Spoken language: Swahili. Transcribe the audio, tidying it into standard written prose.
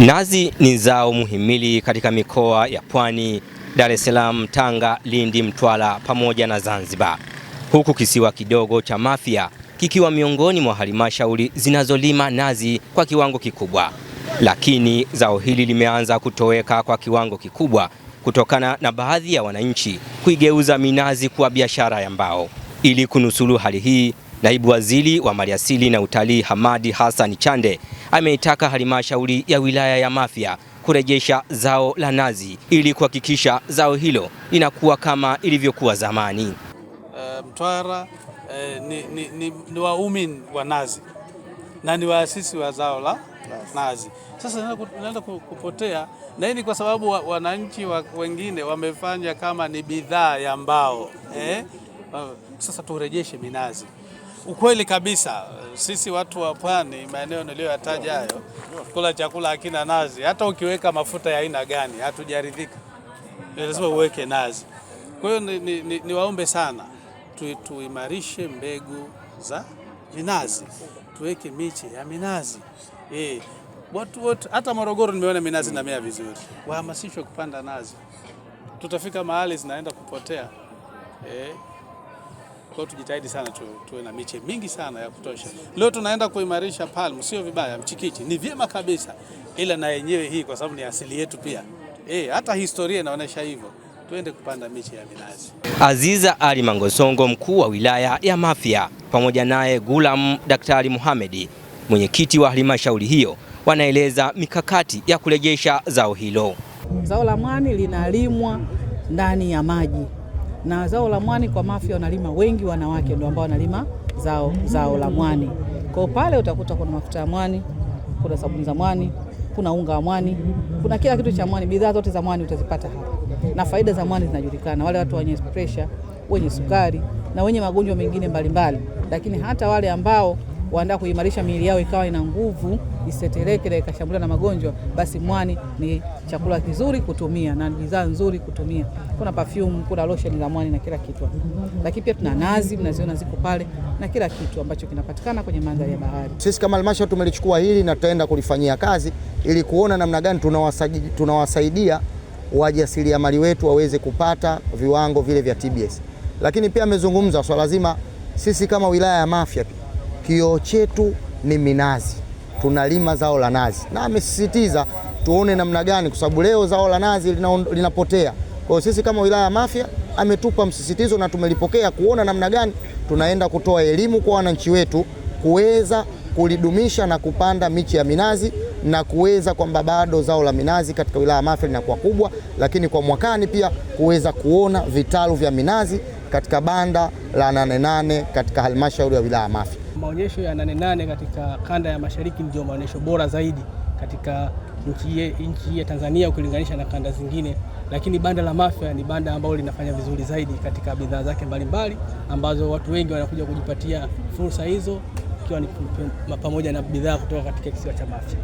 Nazi ni zao muhimili katika mikoa ya Pwani, Dar es Salaam, Tanga, Lindi, Mtwara pamoja na Zanzibar. Huku kisiwa kidogo cha Mafia kikiwa miongoni mwa halmashauri zinazolima nazi kwa kiwango kikubwa. Lakini zao hili limeanza kutoweka kwa kiwango kikubwa kutokana na baadhi ya wananchi kuigeuza minazi kuwa biashara ya mbao. Ili kunusuru hali hii, Naibu Waziri wa Maliasili na Utalii Hamadi Hassan Chande ameitaka halmashauri ya wilaya ya Mafia kurejesha zao la nazi ili kuhakikisha zao hilo linakuwa kama ilivyokuwa zamani. Mtwara ni waumini wa nazi na ni waasisi wa zao la nazi. Sasa inaenda kupotea, na hii ni kwa sababu wananchi wengine wamefanya kama ni bidhaa ya mbao. Sasa turejeshe minazi. Ukweli kabisa, sisi watu wa Pwani, maeneo niliyoyataja hayo, kula chakula hakina nazi, hata ukiweka mafuta ya aina gani hatujaridhika, lazima uweke nazi. Kwa hiyo niwaombe sana tuimarishe mbegu za minazi, tuweke miche ya minazi. Watu wote, hata Morogoro nimeona minazi na mea vizuri, wahamasishwe kupanda nazi. Tutafika mahali zinaenda kupotea. Kwa tujitahidi sana tuwe na miche mingi sana ya kutosha. Leo tunaenda kuimarisha palmu, sio vibaya, mchikichi ni vyema kabisa, ila na yenyewe hii kwa sababu ni asili yetu pia. Hata historia inaonyesha hivyo. Tuende kupanda miche ya minazi. Aziza Ali Mangosongo, mkuu wa wilaya ya Mafia, pamoja naye Gulam Daktari Muhamedi, mwenyekiti wa halmashauri hiyo, wanaeleza mikakati ya kurejesha zao hilo. Zao la mwani linalimwa ndani ya maji, na zao la mwani kwa Mafia wanalima wengi wanawake ndio ambao wanalima zao la mwani. Kwa pale utakuta kuna mafuta ya mwani, kuna sabuni za mwani, kuna unga wa mwani, kuna kila kitu cha mwani, bidhaa zote za mwani utazipata hapa. Na faida za mwani zinajulikana, wale watu wenye pressure, wenye sukari na wenye magonjwa mengine mbalimbali. Lakini hata wale ambao wanataka kuimarisha miili yao ikawa ina nguvu, isetereke na ikashambuliwa na magonjwa, basi mwani ni chakula kizuri kutumia na bidhaa nzuri kutumia. Kuna perfume, kuna lotion za mwani na kila kitu. Lakini pia tuna nazi, mnaziona ziko pale, na kila kitu ambacho kinapatikana kwenye mandhari ya bahari. Sisi kama halmashauri tumelichukua hili na tutaenda kulifanyia kazi ili kuona namna gani tunawasaidia wajasiriamali wetu waweze kupata viwango vile vya TBS. Lakini pia amezungumza swala zima, sisi kama wilaya ya Mafia kioo chetu ni minazi, tunalima zao la nazi, na amesisitiza tuone namna gani, kwa sababu leo zao la nazi linapotea. Kwa hiyo sisi kama wilaya ya Mafia ametupa msisitizo na tumelipokea, kuona namna gani tunaenda kutoa elimu kwa wananchi wetu kuweza kulidumisha na kupanda miche ya minazi, na kuweza kwamba bado zao la minazi katika wilaya ya Mafia linakuwa kubwa, lakini kwa mwakani pia kuweza kuona vitalu vya minazi katika banda la 88 katika halmashauri ya wilaya ya Mafia. Maonyesho ya 88 katika kanda ya Mashariki ndio maonyesho bora zaidi katika nchi ya Tanzania ukilinganisha na kanda zingine, lakini banda la Mafia ni banda ambalo linafanya vizuri zaidi katika bidhaa zake mbalimbali ambazo watu wengi wanakuja kujipatia fursa hizo, ikiwa ni pamoja na bidhaa kutoka katika kisiwa cha Mafia.